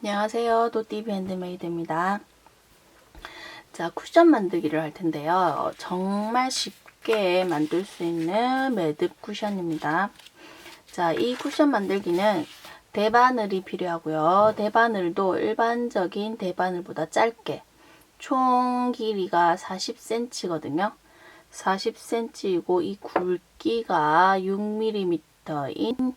안녕하세요. 도띠비 핸드메이드입니다. 자, 쿠션 만들기를 할 텐데요. 정말 쉽게 만들 수 있는 매듭 쿠션입니다. 자, 이 쿠션 만들기는 대바늘이 필요하고요. 대바늘도 일반적인 대바늘보다 짧게, 총 길이가 40cm거든요. 40cm이고 이 굵기가 6mm인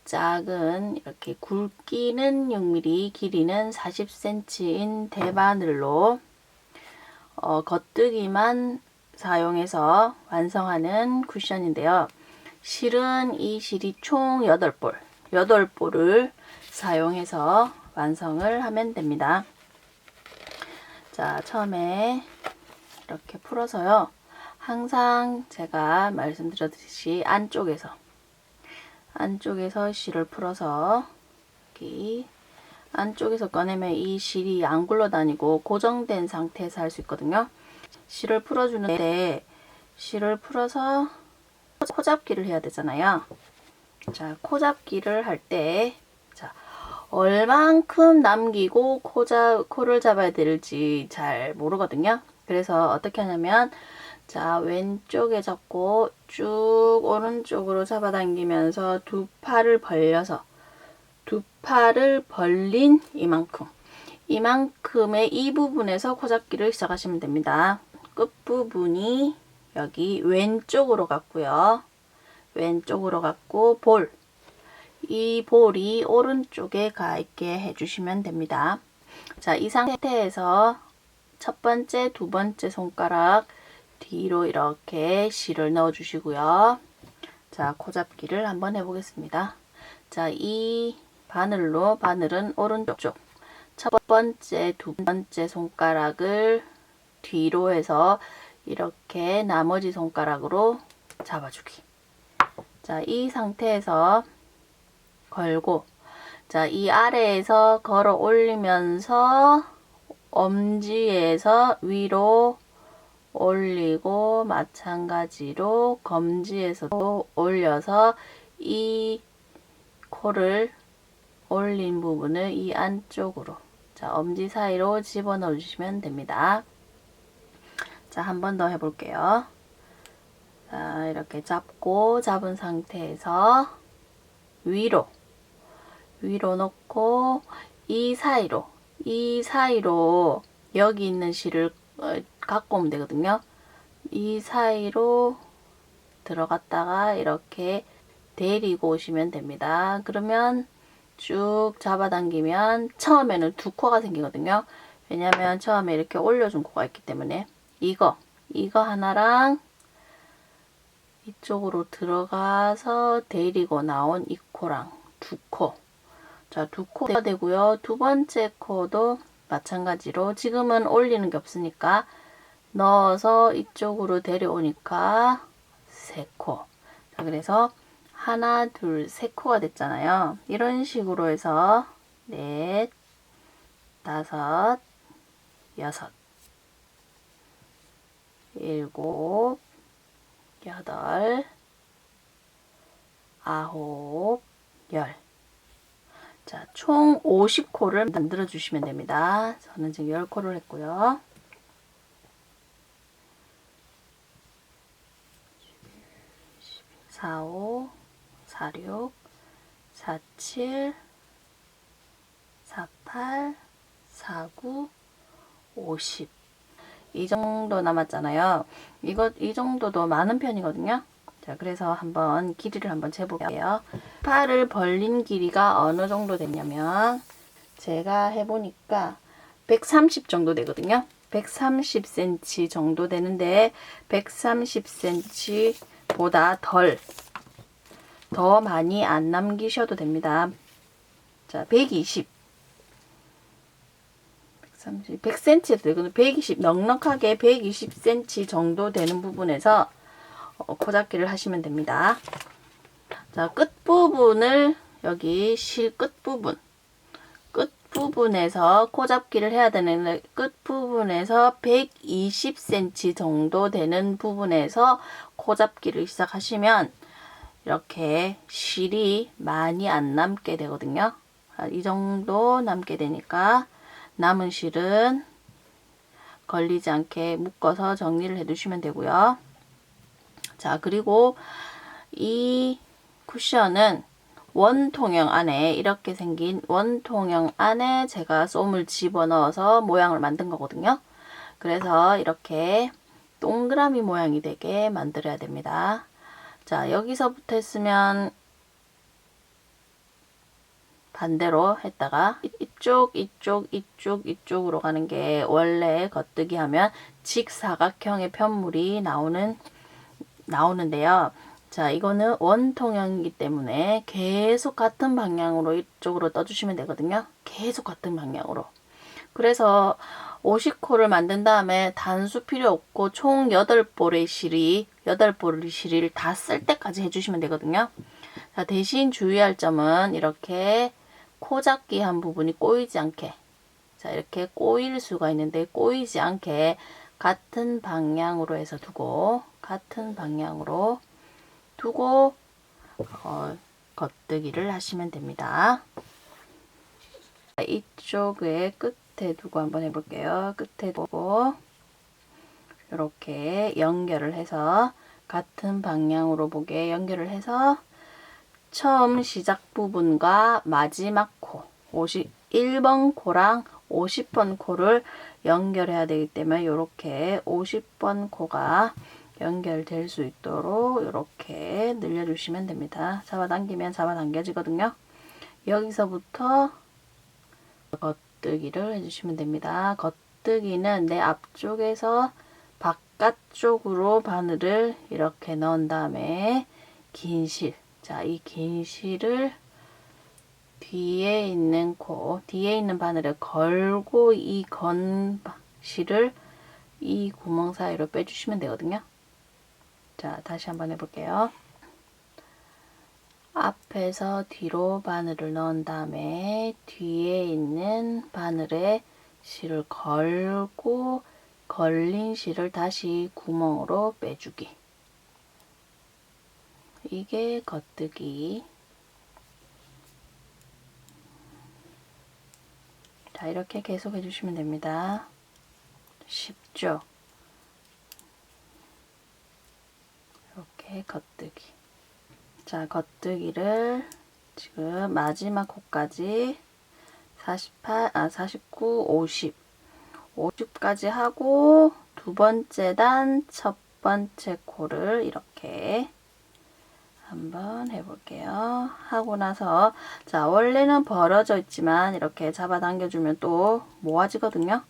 작은 이렇게 굵기는 6mm, 길이는 40cm인 대바늘로 겉뜨기만 사용해서 완성하는 쿠션인데요. 실은 이 실이 총 8볼, 8볼을 사용해서 완성을 하면 됩니다. 자, 처음에 이렇게 풀어서요. 항상 제가 말씀드렸듯이 안쪽에서 실을 풀어서 여기 안쪽에서 꺼내면 이 실이 안 굴러다니고 고정된 상태에서 할 수 있거든요. 실을 풀어주는데 실을 풀어서 코잡기를 해야 되잖아요. 자, 코잡기를 할 때 자, 얼만큼 남기고 코를 잡아야 될지 잘 모르거든요. 그래서 어떻게 하냐면 자, 왼쪽에 잡고 쭉 오른쪽으로 잡아당기면서 두 팔을 벌려서 두 팔을 벌린 이만큼의 이 부분에서 코잡기를 시작하시면 됩니다. 끝부분이 여기 왼쪽으로 갔고요. 왼쪽으로 갔고 이 볼이 오른쪽에 가 있게 해주시면 됩니다. 자, 이 상태에서 첫 번째, 두 번째 손가락 뒤로 이렇게 실을 넣어 주시고요. 자, 코잡기를 한번 해보겠습니다. 자, 이 바늘은 오른쪽 첫 번째, 두 번째 손가락을 뒤로 해서 이렇게 나머지 손가락으로 잡아주기. 자, 이 상태에서 걸고 자, 이 아래에서 걸어 올리면서 엄지에서 위로 올리고 마찬가지로 검지에서도 올려서 이 코를 올린 부분을 이 안쪽으로 자, 엄지 사이로 집어넣어 주시면 됩니다. 자, 한 번 더 해볼게요. 자, 이렇게 잡은 상태에서 위로 넣고 이 사이로 여기 있는 실을 갖고 오면 되거든요. 이 사이로 들어갔다가 이렇게 데리고 오시면 됩니다. 그러면 쭉 잡아당기면 처음에는 두 코가 생기거든요. 왜냐면 처음에 이렇게 올려준 코가 있기 때문에 이거 하나랑 이쪽으로 들어가서 데리고 나온 이 코랑 두 코. 자, 두 코가 되고요. 두 번째 코도 마찬가지로 지금은 올리는 게 없으니까 넣어서 이쪽으로 데려오니까 세 코. 자, 그래서 하나, 둘, 세 코가 됐잖아요. 이런 식으로 해서 넷, 다섯, 여섯, 일곱, 여덟, 아홉, 열. 자, 총 50코를 만들어 주시면 됩니다. 저는 지금 10코를 했고요. 4, 5, 4, 6, 4, 7, 4, 8, 4, 9, 50. 이 정도 남았잖아요. 이 정도도 많은 편이거든요. 자, 그래서 한번 길이를 한번 재볼게요. 팔을 벌린 길이가 어느 정도 됐냐면 제가 해보니까 130 정도 되거든요. 130cm 정도 되는데 130cm보다 더 많이 안 남기셔도 됩니다. 자, 120 100cm에서 되거든요. 120 넉넉하게 120cm 정도 되는 부분에서 코잡기를 하시면 됩니다. 자, 끝부분을 여기 실 끝부분에서 코잡기를 해야 되는데 끝부분에서 120cm 정도 되는 부분에서 코잡기를 시작하시면 이렇게 실이 많이 안 남게 되거든요. 이 정도 남게 되니까 남은 실은 걸리지 않게 묶어서 정리를 해 두시면 되고요. 자, 그리고 이 쿠션은 원통형 안에 이렇게 생긴 원통형 안에 제가 솜을 집어넣어서 모양을 만든 거거든요. 그래서 이렇게 동그라미 모양이 되게 만들어야 됩니다. 자, 여기서부터 했으면 반대로 했다가 이쪽으로 가는 게 원래 겉뜨기 하면 직사각형의 편물이 나오는데요. 자, 이거는 원통형이기 때문에 계속 같은 방향으로 이쪽으로 떠주시면 되거든요. 계속 같은 방향으로. 그래서 50코를 만든 다음에 단수 필요 없고 총 8볼의 실을 다 쓸 때까지 해주시면 되거든요. 자, 대신 주의할 점은 이렇게 코 잡기 한 부분이 꼬이지 않게, 자, 이렇게 꼬일 수가 있는데 꼬이지 않게 같은 방향으로 해서 두고 겉뜨기를 하시면 됩니다. 이쪽에 끝에 두고 한번 해볼게요. 끝에 두고 이렇게 연결을 해서 같은 방향으로 보게 연결을 해서 처음 시작 부분과 마지막 코 51번 코랑 50번 코를 연결해야 되기 때문에 이렇게 50번 코가 연결될 수 있도록 이렇게 늘려주시면 됩니다. 잡아당기면 잡아당겨지거든요. 여기서부터 겉뜨기를 해주시면 됩니다. 겉뜨기는 내 앞쪽에서 바깥쪽으로 바늘을 이렇게 넣은 다음에 긴 실, 자, 이 긴 실을 뒤에 있는 바늘에 걸고 이 건 실을 이 구멍 사이로 빼주시면 되거든요. 자, 다시 한번 해볼게요. 앞에서 뒤로 바늘을 넣은 다음에 뒤에 있는 바늘에 실을 걸고 걸린 실을 다시 구멍으로 빼주기. 이게 겉뜨기. 자, 이렇게 계속 해주시면 됩니다. 쉽죠? 이렇게 겉뜨기. 자, 겉뜨기를 지금 마지막 코까지 49, 50까지 하고 두 번째 단 첫 번째 코를 이렇게 한번 해볼게요. 하고 나서 자, 원래는 벌어져 있지만 이렇게 잡아당겨주면 또 모아지거든요.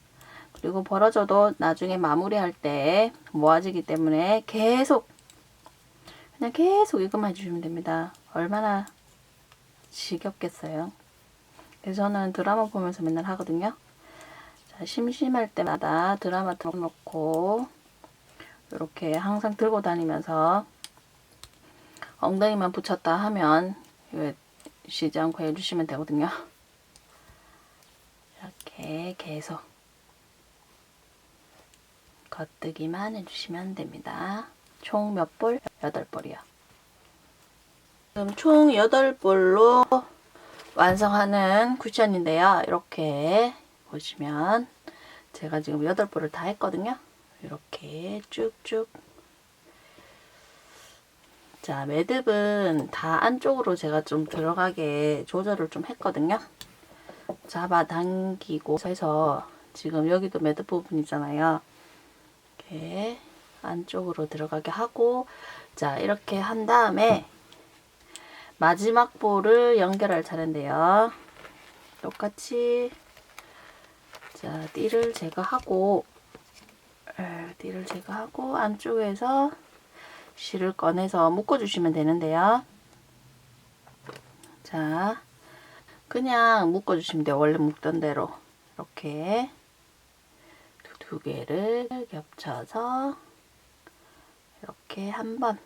그리고 벌어져도 나중에 마무리할 때 모아지기 때문에 그냥 계속 이것만 해주시면 됩니다. 얼마나 지겹겠어요. 그래서 저는 드라마 보면서 맨날 하거든요. 자, 심심할 때마다 드라마 틀어놓고 이렇게 항상 들고 다니면서 엉덩이만 붙였다 하면 쉬지 않고 해주시면 되거든요. 이렇게 계속 겉뜨기만 해주시면 됩니다. 총 몇 볼? 8볼이요. 지금 총 8볼로 완성하는 쿠션인데요. 이렇게 보시면 제가 지금 8볼을 다 했거든요. 이렇게 쭉쭉. 자, 매듭은 다 안쪽으로 제가 좀 들어가게 조절을 좀 했거든요. 잡아당기고 해서 지금 여기도 매듭 부분이잖아요. 이렇게 안쪽으로 들어가게 하고, 자, 이렇게 한 다음에 마지막 볼을 연결할 차례인데요. 똑같이 자, 띠를 제거하고 안쪽에서 실을 꺼내서 묶어주시면 되는데요. 자, 그냥 묶어주시면 돼요. 원래 묶던 대로 이렇게 두 개를 겹쳐서 이렇게 한번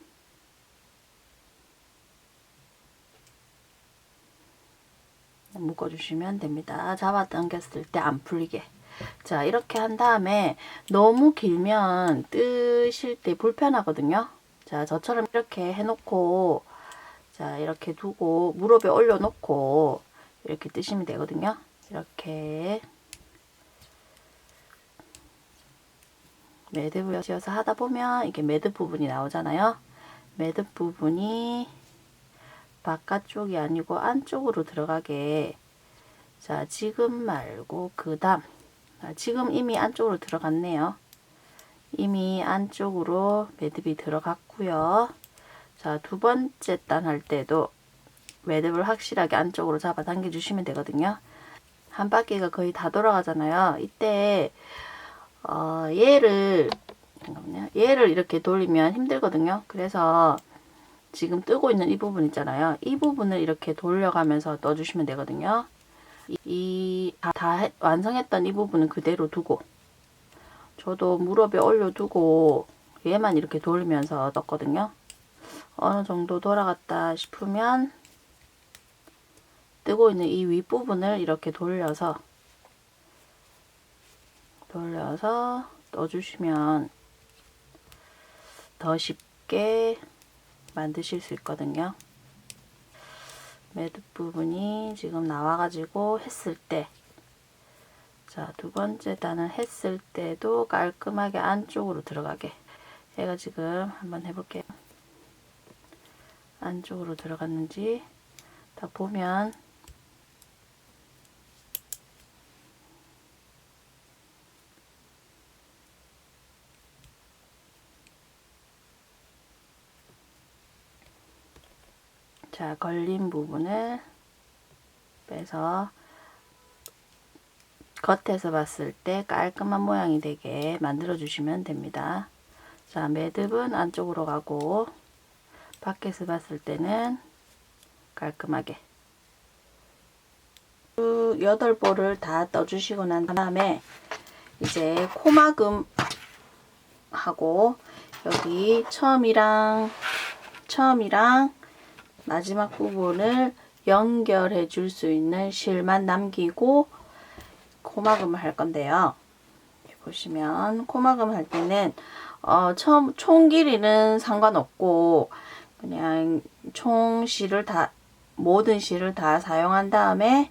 묶어주시면 됩니다. 잡아당겼을 때 안 풀리게. 자, 이렇게 한 다음에 너무 길면 뜨실 때 불편하거든요. 자, 저처럼 이렇게 해놓고 자, 이렇게 두고 무릎에 올려놓고 이렇게 뜨시면 되거든요. 이렇게 매듭을 지어서 하다 보면 이게 매듭 부분이 나오잖아요. 매듭 부분이 바깥쪽이 아니고 안쪽으로 들어가게, 자 지금 말고 그 다음, 지금 이미 안쪽으로 들어갔네요. 이미 안쪽으로 매듭이 들어갔고요. 자, 두 번째 단 할 때도 매듭을 확실하게 안쪽으로 잡아 당겨 주시면 되거든요. 한 바퀴가 거의 다 돌아가잖아요. 이때 얘를 이렇게 돌리면 힘들거든요. 그래서 지금 뜨고 있는 이 부분 있잖아요. 이 부분을 이렇게 돌려가면서 넣어주시면 되거든요. 다 완성했던 이 부분은 그대로 두고, 저도 무릎에 올려두고 얘만 이렇게 돌리면서 넣었거든요. 어느 정도 돌아갔다 싶으면 뜨고 있는 이 윗부분을 이렇게 돌려서 넣어주시면 더 쉽게 만드실 수 있거든요. 매듭 부분이 지금 나와가지고 했을 때, 자, 두 번째 단을 했을 때도 깔끔하게 안쪽으로 들어가게, 얘가 지금 한번 해볼게요. 안쪽으로 들어갔는지 다 보면 자, 걸린 부분을 빼서 겉에서 봤을 때 깔끔한 모양이 되게 만들어 주시면 됩니다. 자, 매듭은 안쪽으로 가고 밖에서 봤을 때는 깔끔하게 8볼을 다 떠주시고 난 다음에 이제 코막음 하고 여기 처음이랑 마지막 부분을 연결해 줄 수 있는 실만 남기고 코막음을 할 건데요. 보시면 코막음 할 때는 총 길이는 상관없고 그냥 모든 실을 다 사용한 다음에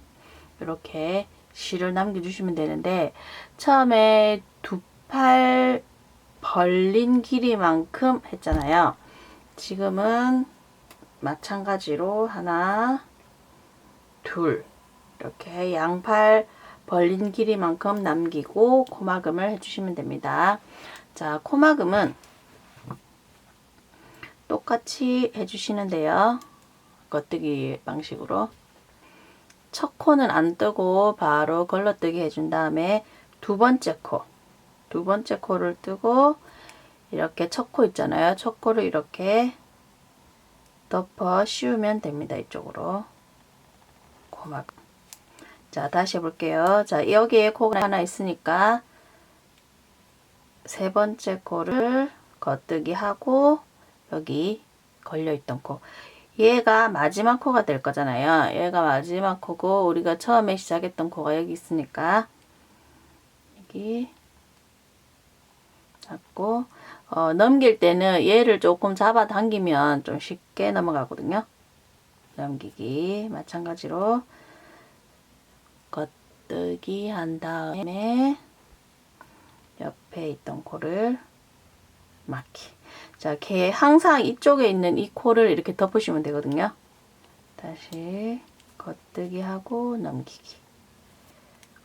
이렇게 실을 남겨주시면 되는데, 처음에 두 팔 벌린 길이만큼 했잖아요. 지금은 마찬가지로 하나, 둘, 이렇게 양팔 벌린 길이만큼 남기고 코막음을 해주시면 됩니다. 자, 코막음은 똑같이 해주시는데요. 겉뜨기 방식으로 첫 코는 안 뜨고 바로 걸러뜨기 해준 다음에 두 번째 코를 뜨고 이렇게 첫 코 있잖아요. 첫 코를 이렇게 덮어 씌우면 됩니다. 이쪽으로 코막음. 자, 다시 해볼게요. 자, 여기에 코가 하나 있으니까 세 번째 코를 겉뜨기 하고 여기 걸려있던 코, 얘가 마지막 코가 될 거잖아요. 얘가 마지막 코고 우리가 처음에 시작했던 코가 여기 있으니까 여기 잡고 넘길 때는 얘를 조금 잡아 당기면 좀 쉽게 넘어가거든요. 넘기기 마찬가지로 겉뜨기 한 다음에 옆에 있던 코를 막기. 자, 걔 항상 이쪽에 있는 이 코를 이렇게 덮으시면 되거든요. 다시 겉뜨기 하고 넘기기,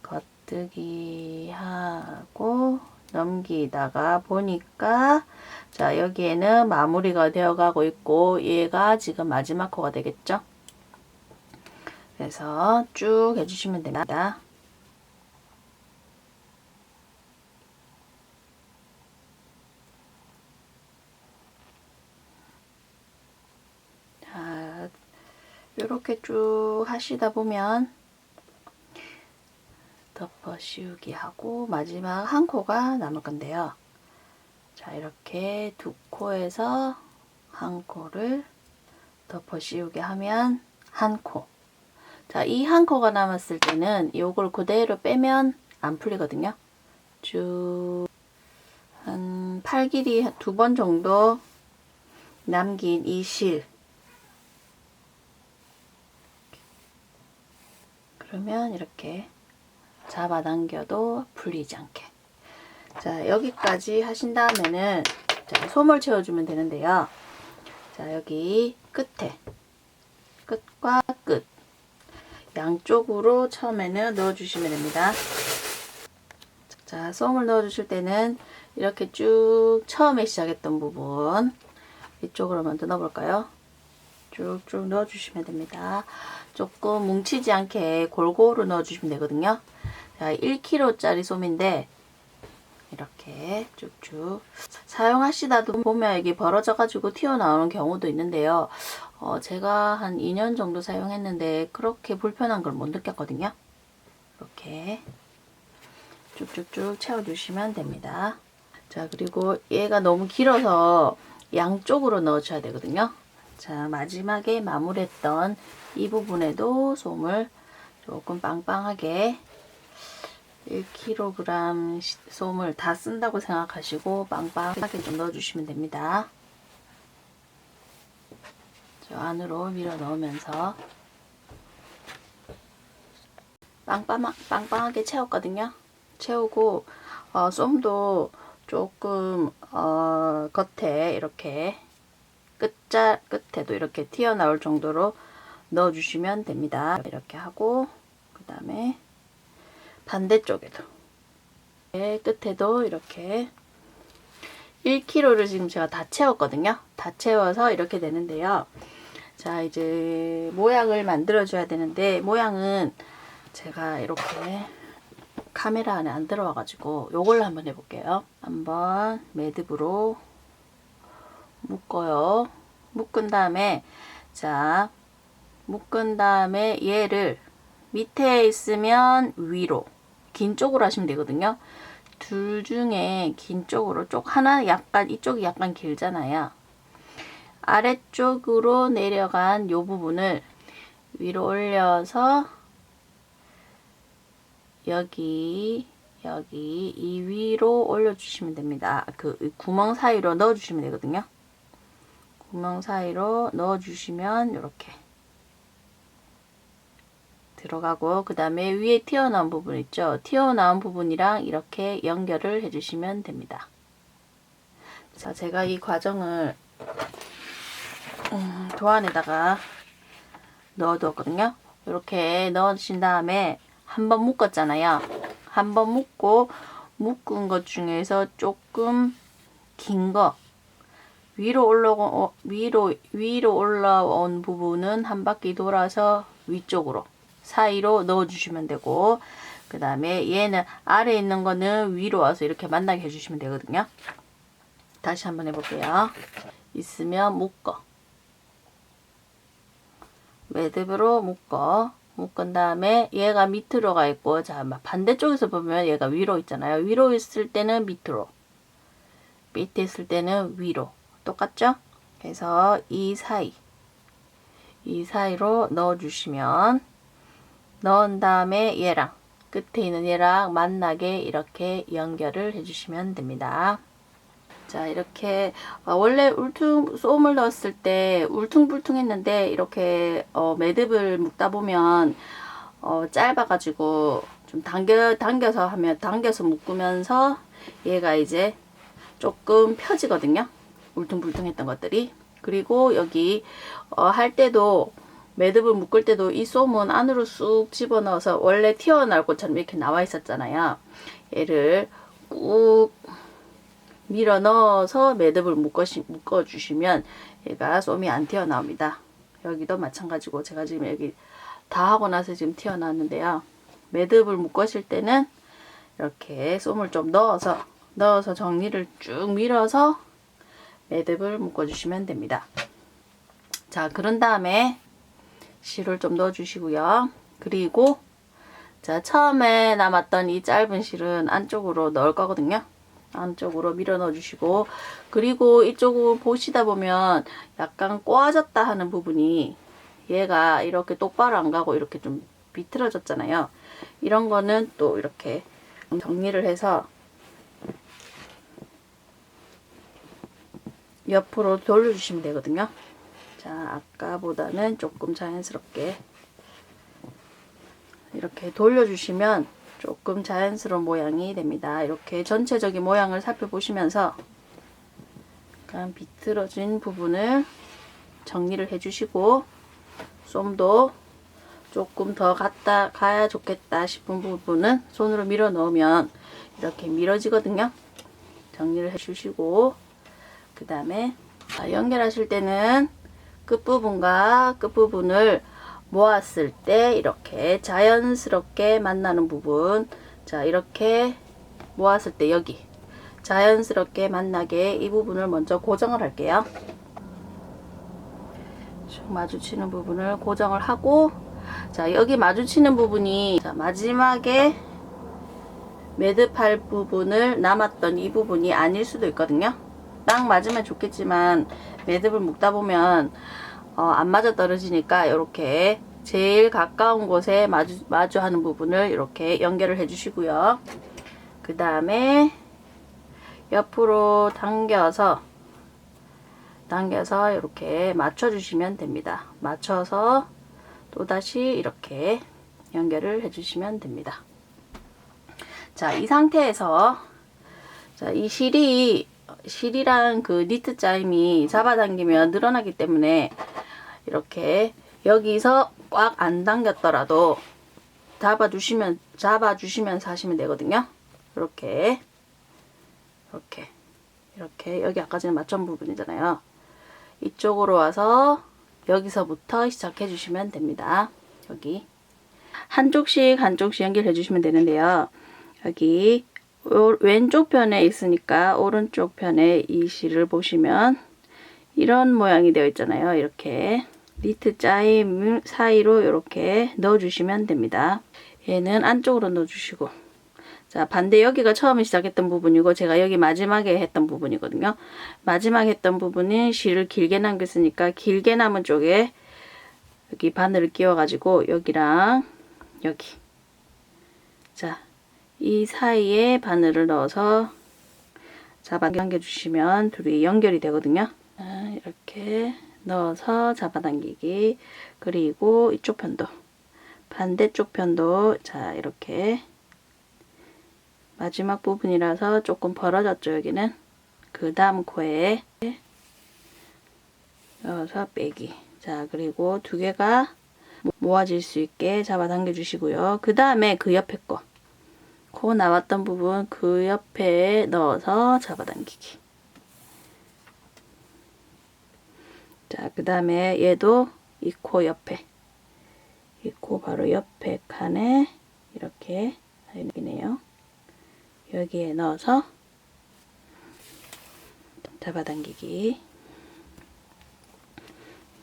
겉뜨기 하고 넘기다가 보니까 자, 여기에는 마무리가 되어 가고 있고 얘가 지금 마지막 코가 되겠죠. 그래서 쭉 해주시면 됩니다. 자, 이렇게 쭉 하시다 보면 덮어 씌우기 하고 마지막 한 코가 남을 건데요. 자, 이렇게 두 코에서 한 코를 덮어 씌우게 하면 한 코. 자, 이 한 코가 남았을 때는 요걸 그대로 빼면 안 풀리거든요. 쭉 한 팔 길이 두 번 정도 남긴 이 실, 그러면 이렇게 잡아당겨도 풀리지 않게. 자, 여기까지 하신 다음에는 자, 솜을 채워주면 되는데요. 자, 여기 끝과 끝 양쪽으로 처음에는 넣어주시면 됩니다. 자, 솜을 넣어주실 때는 이렇게 쭉 처음에 시작했던 부분 이쪽으로 먼저 넣어볼까요? 쭉쭉 넣어주시면 됩니다. 조금 뭉치지 않게 골고루 넣어주시면 되거든요. 자, 1kg짜리 솜인데 이렇게 쭉쭉 사용하시다도 보면 이게 벌어져 가지고 튀어나오는 경우도 있는데요. 제가 한 2년 정도 사용했는데 그렇게 불편한 걸 못 느꼈거든요. 이렇게 쭉쭉쭉 채워주시면 됩니다. 자, 그리고 얘가 너무 길어서 양쪽으로 넣어줘야 되거든요. 자, 마지막에 마무리했던 이 부분에도 솜을 조금 빵빵하게 1kg 솜을 다 쓴다고 생각하시고 빵빵하게 좀 넣어주시면 됩니다. 저 안으로 밀어 넣으면서 빵빵하게 채웠거든요. 채우고 솜도 조금 겉에 이렇게 끝에도 이렇게 튀어나올 정도로 넣어주시면 됩니다. 이렇게 하고 그 다음에 반대쪽에도 끝에도 이렇게 1kg를 지금 제가 다 채웠거든요. 다 채워서 이렇게 되는데요. 자, 이제 모양을 만들어 줘야 되는데 모양은 제가 이렇게 카메라 안에 안 들어와 가지고 요걸로 한번 해볼게요. 한번 매듭으로 묶어요. 묶은 다음에 자, 묶은 다음에 얘를 밑에 있으면 위로 긴 쪽으로 하시면 되거든요. 둘 중에 긴 쪽으로 하나 약간 이쪽이 약간 길잖아요. 아래쪽으로 내려간 요 부분을 위로 올려서 여기 이 위로 올려주시면 됩니다. 그 구멍 사이로 넣어주시면 되거든요. 구멍 사이로 넣어주시면 이렇게 들어가고 그 다음에 위에 튀어나온 부분 있죠. 튀어나온 부분이랑 이렇게 연결을 해주시면 됩니다. 자, 제가 이 과정을 도안에다가 넣어두었거든요. 이렇게 넣으신 다음에 한번 묶었잖아요. 한번 묶고 묶은 것 중에서 조금 긴 거 위로 올라온 부분은 한 바퀴 돌아서 위쪽으로 사이로 넣어주시면 되고 그 다음에 얘는 아래에 있는 거는 위로 와서 이렇게 만나게 해주시면 되거든요. 다시 한번 해볼게요. 있으면 묶어 매듭으로 묶은 다음에 얘가 밑으로 가 있고 자 반대쪽에서 보면 얘가 위로 있잖아요. 위로 있을 때는 밑으로 밑에 있을 때는 위로 똑같죠? 그래서 이 사이로 넣어주시면 넣은 다음에 얘랑 끝에 있는 얘랑 만나게 이렇게 연결을 해주시면 됩니다. 자, 이렇게 원래 솜을 넣었을 때 울퉁불퉁했는데 이렇게 매듭을 묶다 보면 짧아가지고 좀 당겨서 묶으면서 얘가 이제 조금 펴지거든요. 울퉁불퉁했던 것들이. 그리고 여기 할 때도 매듭을 묶을 때도 이 솜은 안으로 쑥 집어넣어서 원래 튀어나올 것처럼 이렇게 나와 있었잖아요. 얘를 꾹 밀어 넣어서 매듭을 묶어주시면 얘가 솜이 안 튀어나옵니다. 여기도 마찬가지고 제가 지금 여기 다 하고 나서 지금 튀어나왔는데요. 매듭을 묶으실 때는 이렇게 솜을 좀 넣어서 정리를 쭉 밀어서 매듭을 묶어주시면 됩니다. 자, 그런 다음에 실을 좀 넣어주시고요. 그리고 자, 처음에 남았던 이 짧은 실은 안쪽으로 넣을 거거든요. 안쪽으로 밀어 넣어 주시고 그리고 이쪽을 보시다 보면 약간 꼬아졌다 하는 부분이 얘가 이렇게 똑바로 안 가고 이렇게 좀 비틀어졌잖아요. 이런 거는 또 이렇게 정리를 해서 옆으로 돌려주시면 되거든요. 자, 아까보다는 조금 자연스럽게 이렇게 돌려주시면 조금 자연스러운 모양이 됩니다. 이렇게 전체적인 모양을 살펴보시면서 약간 비틀어진 부분을 정리를 해주시고, 솜도 조금 더 가야 좋겠다 싶은 부분은 손으로 밀어 넣으면 이렇게 밀어지거든요. 정리를 해주시고, 그 다음에 연결하실 때는 끝부분과 끝부분을 모았을 때 이렇게 자연스럽게 만나는 부분, 자 이렇게 모았을 때 여기 자연스럽게 만나게 이 부분을 먼저 고정을 할게요. 쭉 마주치는 부분을 고정을 하고, 자 여기 마주치는 부분이 자, 마지막에 매듭할 부분을 남았던 이 부분이 아닐 수도 있거든요. 딱 맞으면 좋겠지만 매듭을 묶다 보면 안 맞아 떨어지니까 이렇게 제일 가까운 곳에 마주하는 부분을 이렇게 연결을 해 주시고요. 그 다음에 옆으로 당겨서 이렇게 맞춰 주시면 됩니다. 맞춰서 또다시 이렇게 연결을 해 주시면 됩니다. 자, 이 상태에서 자, 이 실이랑 그 니트 짜임이 잡아당기면 늘어나기 때문에 이렇게 여기서 꽉 안 당겼더라도 잡아주시면서 하시면 되거든요. 이렇게 여기 아까 전에 맞춘 부분이잖아요. 이쪽으로 와서 여기서부터 시작해 주시면 됩니다. 여기 한쪽씩 연결해 주시면 되는데요. 여기 왼쪽 편에 있으니까 오른쪽 편에 이 실을 보시면 이런 모양이 되어 있잖아요. 이렇게 니트 짜임 사이로 이렇게 넣어 주시면 됩니다. 얘는 안쪽으로 넣어 주시고, 자 반대 여기가 처음에 시작했던 부분이고 제가 여기 마지막에 했던 부분이거든요. 마지막에 했던 부분은 실을 길게 남겼으니까 길게 남은 쪽에 여기 바늘을 끼워 가지고 여기랑 여기, 자 이 사이에 바늘을 넣어서 잡아당겨 주시면 둘이 연결이 되거든요. 이렇게 넣어서 잡아당기기, 그리고 이쪽 편도 반대쪽 편도 자 이렇게 마지막 부분이라서 조금 벌어졌죠. 여기는 그 다음 코에 넣어서 빼기. 자 그리고 두 개가 모아질 수 있게 잡아당겨 주시고요. 그 다음에 그 옆에 코 나왔던 부분 그 옆에 넣어서 잡아당기기. 자 그 다음에 얘도 이 코 옆에, 이 코 바로 옆에 칸에 이렇게 여기네요. 여기에 넣어서 잡아당기기.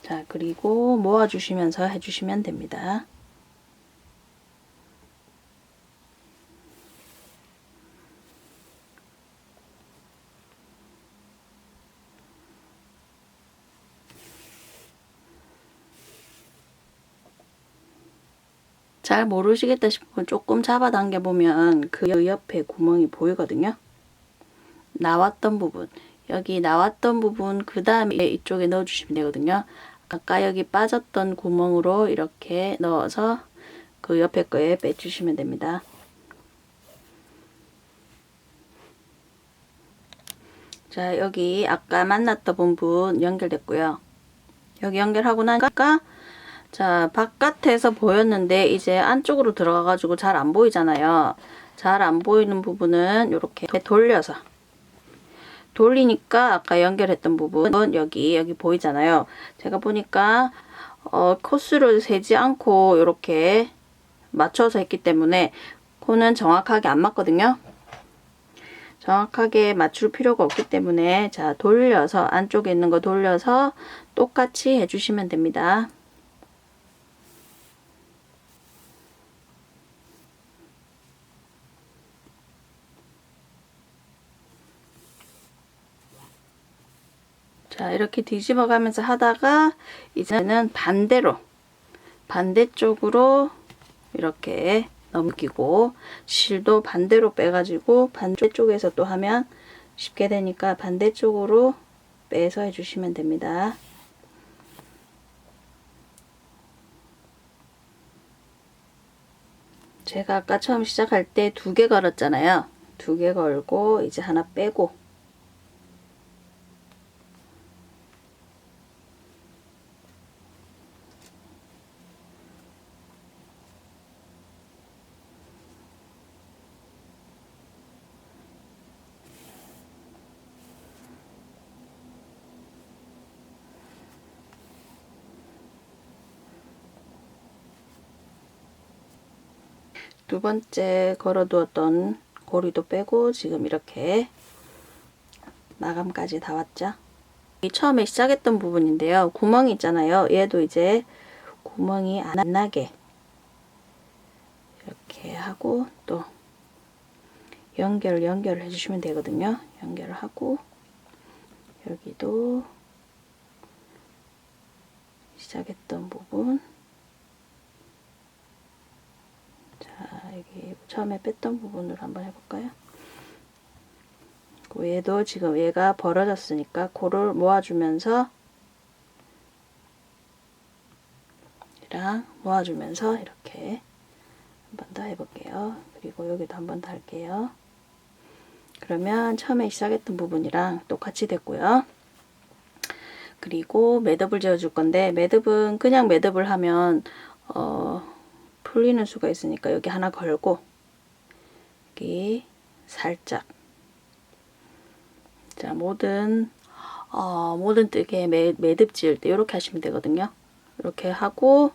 자 그리고 모아주시면서 해주시면 됩니다. 잘 모르시겠다 싶으면 조금 잡아당겨 보면 그 옆에 구멍이 보이거든요. 나왔던 부분, 여기 나왔던 부분 그 다음에 이쪽에 넣어주시면 되거든요. 아까 여기 빠졌던 구멍으로 이렇게 넣어서 그 옆에 거에 빼주시면 됩니다. 자 여기 아까 만났던 부분 연결됐고요. 여기 연결하고 나니까 자 바깥에서 보였는데 이제 안쪽으로 들어가 가지고 잘 안 보이잖아요. 잘 안 보이는 부분은 이렇게 돌리니까 아까 연결했던 부분 여기 보이잖아요. 제가 보니까 코스를 세지 않고 이렇게 맞춰서 했기 때문에 코는 정확하게 안 맞거든요. 정확하게 맞출 필요가 없기 때문에 자 돌려서 안쪽에 있는 거 돌려서 똑같이 해주시면 됩니다. 자 이렇게 뒤집어 가면서 하다가 이제는 반대쪽으로 이렇게 넘기고 실도 반대로 빼가지고 반대쪽에서 또 하면 쉽게 되니까 반대쪽으로 빼서 해주시면 됩니다. 제가 아까 처음 시작할 때 2개 걸었잖아요. 2개 걸고 이제 하나 빼고 두 번째 걸어두었던 고리도 빼고 지금 이렇게 마감까지 다 왔죠. 처음에 시작했던 부분인데요. 구멍이 있잖아요. 얘도 이제 구멍이 안 나게 이렇게 하고 또 연결을 해주시면 되거든요. 연결을 하고 여기도 시작했던 부분, 자 여기 처음에 뺐던 부분으로 한번 해볼까요? 얘도 지금 얘가 벌어졌으니까 코를 모아주면서 얘랑 모아주면서 이렇게 한 번 더 해볼게요. 그리고 여기도 한 번 더 할게요. 그러면 처음에 시작했던 부분이랑 똑같이 됐고요. 그리고 매듭을 지어줄 건데, 매듭은 그냥 매듭을 하면 풀리는 수가 있으니까 여기 하나 걸고 여기 살짝, 자 모든 뜨개에 매듭 지을 때 이렇게 하시면 되거든요. 이렇게 하고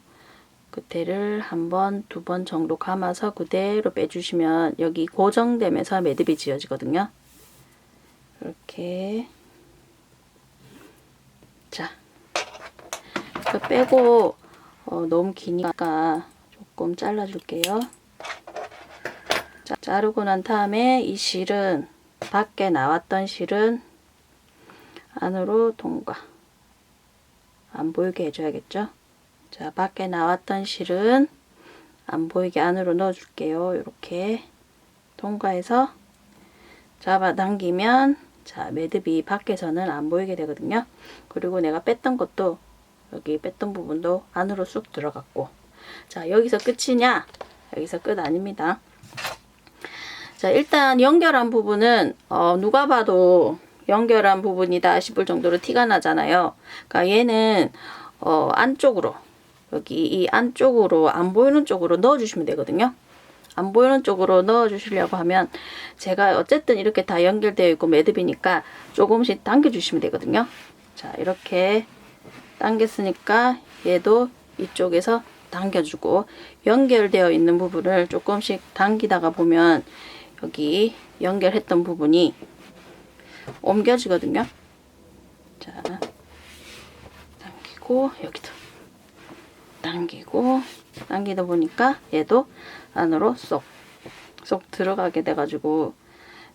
끝에를 한 번, 2번 정도 감아서 그대로 빼주시면 여기 고정되면서 매듭이 지어지거든요. 이렇게, 자 이거 빼고 너무 기니까 조금 잘라줄게요. 자르고 난 다음에 이 실은, 밖에 나왔던 실은 안으로 통과, 안 보이게 해줘야겠죠. 자, 밖에 나왔던 실은 안 보이게 안으로 넣어줄게요. 이렇게 통과해서 잡아당기면, 자 매듭이 밖에서는 안 보이게 되거든요. 그리고 내가 뺐던 것도, 여기 뺐던 부분도 안으로 쑥 들어갔고. 자, 여기서 끝이냐? 여기서 끝 아닙니다. 자, 일단 연결한 부분은 누가 봐도 연결한 부분이다 싶을 정도로 티가 나잖아요. 그러니까 얘는 안쪽으로, 여기 이 안쪽으로, 안 보이는 쪽으로 넣어주시면 되거든요. 안 보이는 쪽으로 넣어주시려고 하면, 제가 어쨌든 이렇게 다 연결되어 있고 매듭이니까 조금씩 당겨주시면 되거든요. 자, 이렇게 당겼으니까 얘도 이쪽에서 당겨주고, 연결되어 있는 부분을 조금씩 당기다가 보면 여기 연결했던 부분이 옮겨지거든요. 자, 당기고 여기도 당기고, 당기다 보니까 얘도 안으로 쏙 들어가게 돼가지고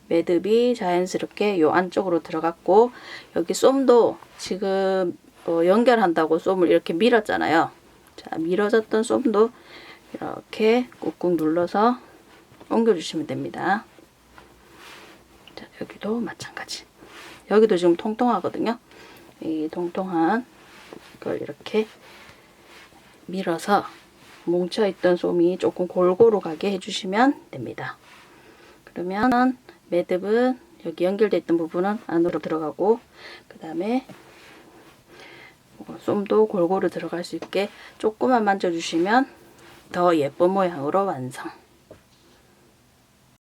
매듭이 자연스럽게 요 안쪽으로 들어갔고, 여기 쏨도 지금 연결한다고 쏨을 이렇게 밀었잖아요. 자, 밀어졌던 쏨도 이렇게 꾹꾹 눌러서 옮겨주시면 됩니다. 자, 여기도 마찬가지. 여기도 지금 통통하거든요. 이 통통한 걸 이렇게 밀어서 뭉쳐있던 쏨이 조금 골고루 가게 해주시면 됩니다. 그러면 매듭은 여기 연결되어 있던 부분은 안으로 들어가고, 그 다음에 쏨도 골고루 들어갈 수 있게 조금만 만져주시면 더 예쁜 모양으로 완성.